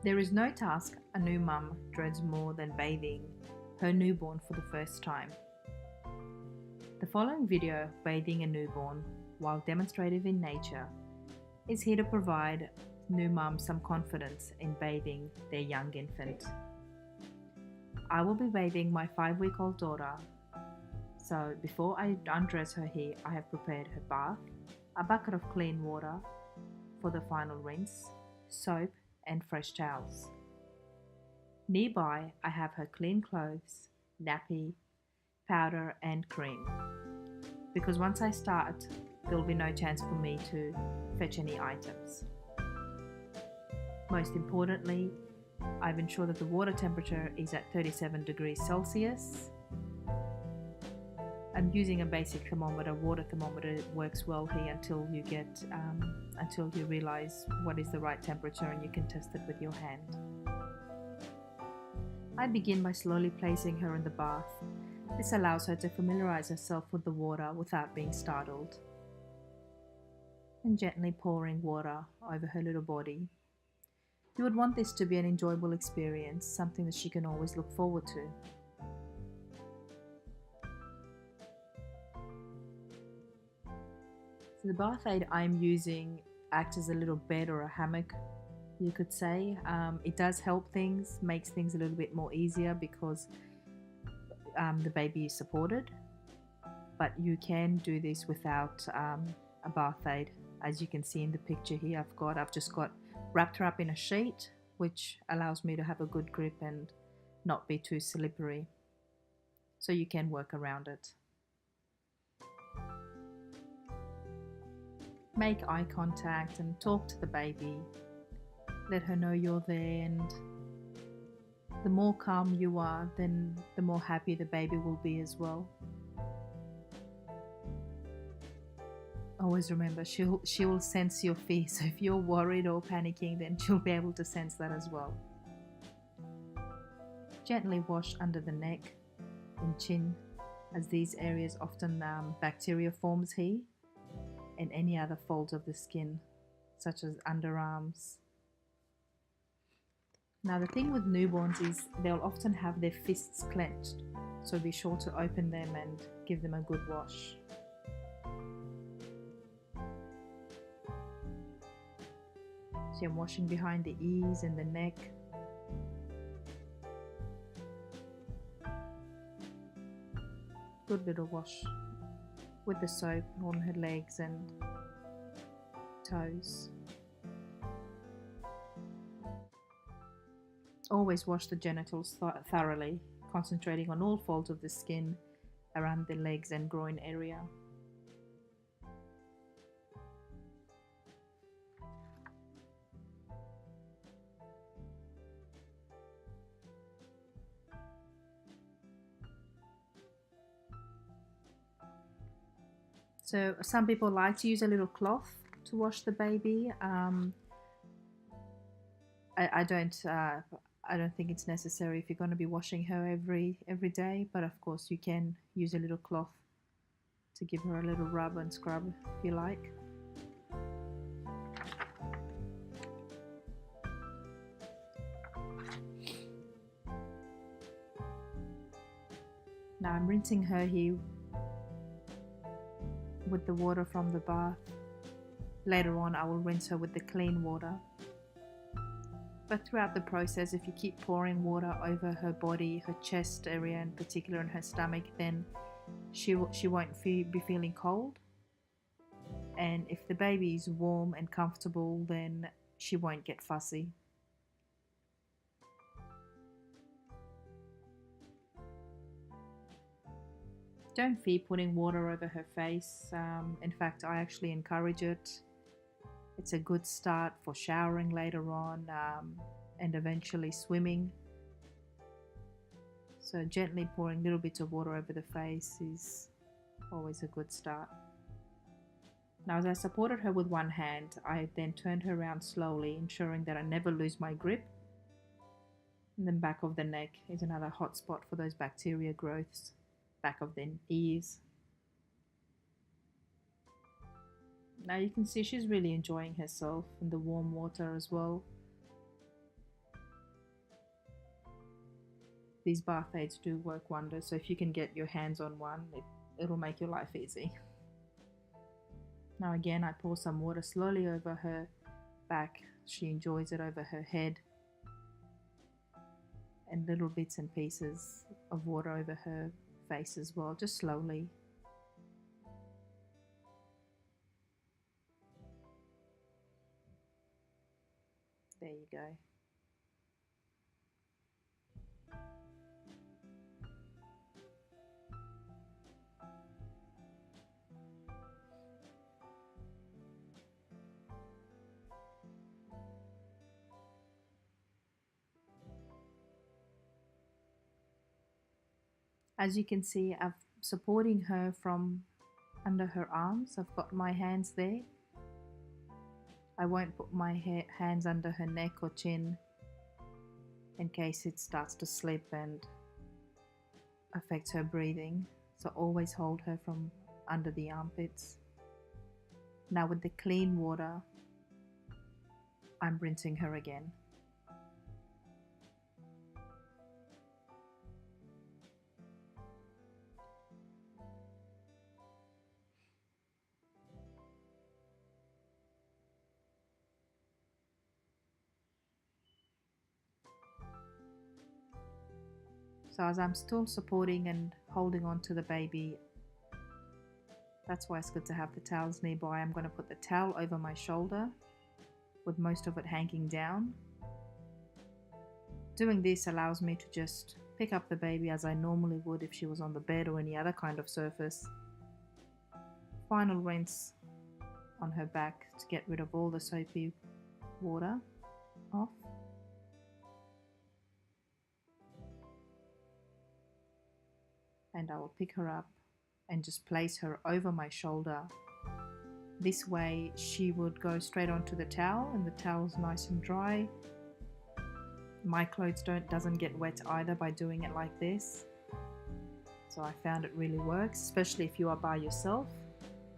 There is no task a new mum dreads more than bathing her newborn for the first time. The following video, Bathing a Newborn while demonstrative in nature, is here to provide new mums some confidence in bathing their young infant. I will be bathing my 5-week-old daughter, so before I undress her here, I have prepared her bath, a bucket of clean water for the final rinse, soap and fresh towels. Nearby, I have her clean clothes, nappy, powder and cream, because once I start, there will be no chance for me to fetch any items. Most importantly, I've ensured that the water temperature is at 37 degrees Celsius. I'm using a basic thermometer. Water thermometer works well here until you realize what is the right temperature and you can test it with your hand. I begin by slowly placing her in the bath. This allows her to familiarize herself with the water without being startled. And gently pouring water over her little body. You would want this to be an enjoyable experience, something that she can always look forward to. So the bath aid I'm using acts as a little bed or a hammock, you could say. It does help things, makes things a little bit more easier because the baby is supported, but you can do this without a bath aid. As you can see in the picture here, I've just got wrapped her up in a sheet, which allows me to have a good grip and not be too slippery, so you can work around it. Make eye contact and talk to the baby. Let her know you're there, and the more calm you are, then the more happy the baby will be as well. Always remember, she will sense your fear, so if you're worried or panicking, then she'll be able to sense that as well. Gently wash under the neck and chin, as these areas often bacteria forms here, and any other folds of the skin, such as underarms. Now the thing with newborns is they'll often have their fists clenched, so be sure to open them and give them a good wash. So I'm washing behind the ears and the neck. Good little wash with the soap on her legs and toes. Always wash the genitals thoroughly, concentrating on all folds of the skin around the legs and groin area. So some people like to use a little cloth to wash the baby. I don't think it's necessary if you're going to be washing her every day, but of course you can use a little cloth to give her a little rub and scrub if you like. Now I'm rinsing her here with the water from the bath. Later on I will rinse her with the clean water. But throughout the process, if you keep pouring water over her body, her chest area in particular and her stomach, then she won't be feeling cold. And if the baby is warm and comfortable, then she won't get fussy. Don't fear putting water over her face. In fact, I actually encourage it. It's a good start for showering later on and eventually swimming. So gently pouring little bits of water over the face is always a good start. Now as I supported her with one hand, I then turned her around slowly, ensuring that I never lose my grip. And then back of the neck is another hot spot for those bacteria growths, back of the ears. Now you can see she's really enjoying herself in the warm water as well. these bath aids do work wonders. So if you can get your hands on one, it'll make your life easy. Now again, I pour some water slowly over her back. She enjoys it, over her head, and little bits and pieces of water over her face as well, just slowly. There you go. As you can see, I'm supporting her from under her arms. I've got my hands there. I won't put my hands under her neck or chin in case it starts to slip and affects her breathing. So always hold her from under the armpits. Now with the clean water, I'm rinsing her again. So as I'm still supporting and holding on to the baby, that's why it's good to have the towels nearby. I'm going to put the towel over my shoulder with most of it hanging down. Doing this allows me to just pick up the baby as I normally would if she was on the bed or any other kind of surface. Final rinse on her back to get rid of all the soapy water off. And I will pick her up and just place her over my shoulder. This way she would go straight onto the towel, and the towel's nice and dry. My clothes doesn't get wet either by doing it like this. So I found it really works, especially if you are by yourself.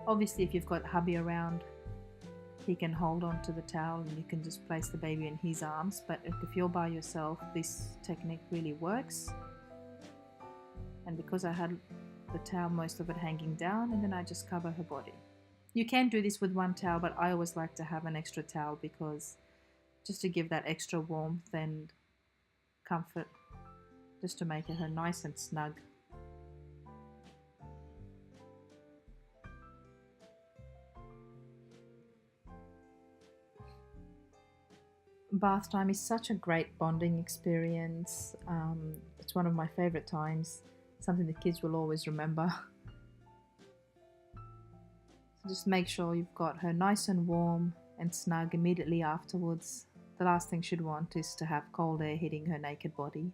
Obviously if you've got hubby around, he can hold on to the towel and you can just place the baby in his arms. But if you're by yourself, this technique really works. And because I had the towel, most of it hanging down, and then I just cover her body. You can do this with one towel, but I always like to have an extra towel because just to give that extra warmth and comfort, just to make her nice and snug. Bath time is such a great bonding experience. It's one of my favorite times, something the kids will always remember. So just make sure you've got her nice and warm and snug immediately afterwards. The last thing she'd want is to have cold air hitting her naked body.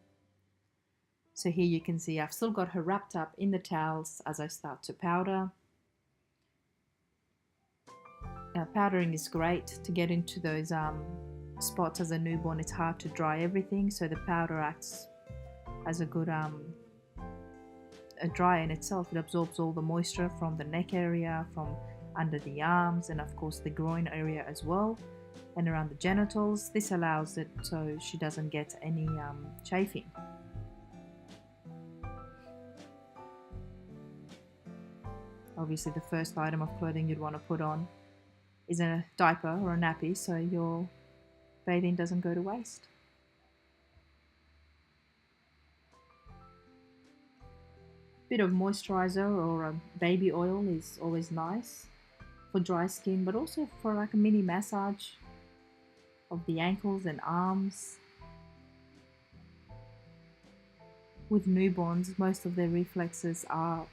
So here you can see I've still got her wrapped up in the towels as I start to powder. Powdering is great to get into those spots. As a newborn, it's hard to dry everything, so the powder acts as a good a dryer in itself. It absorbs all the moisture from the neck area, from under the arms, and of course the groin area as well, and around the genitals. This allows it so she doesn't get any chafing. Obviously the first item of clothing you'd want to put on is a diaper or a nappy, so your bathing doesn't go to waste. Bit of moisturizer or a baby oil is always nice for dry skin, but also for like a mini massage of the ankles and arms. With newborns, most of their reflexes are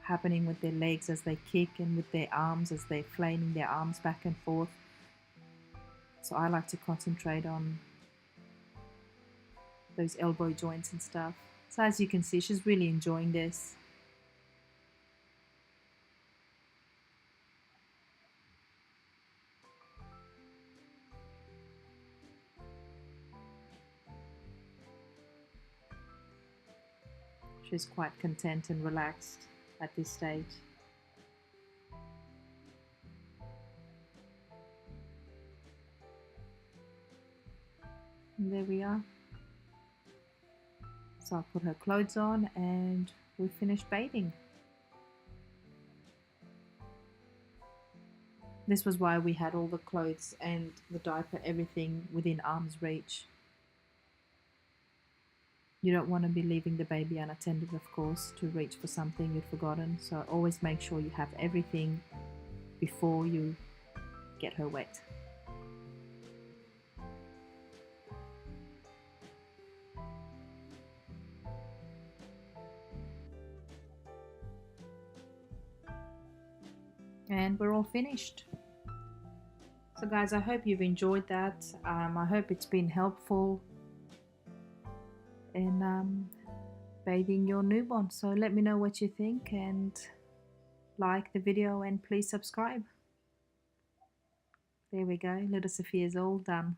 happening with their legs as they kick, and with their arms as they're flailing their arms back and forth. So I like to concentrate on those elbow joints and stuff. So as you can see, she's really enjoying this. She's quite content and relaxed at this stage. And there we are. So I put her clothes on and we finished bathing. This was why we had all the clothes and the diaper, everything within arm's reach. You don't want to be leaving the baby unattended, of course, to reach for something you've forgotten. So always make sure you have everything before you get her wet. And we're all finished. So guys, I hope you've enjoyed that. I hope it's been helpful in bathing your newborn. So let me know what you think and like the video and please subscribe. There we go, little Sophia's all done.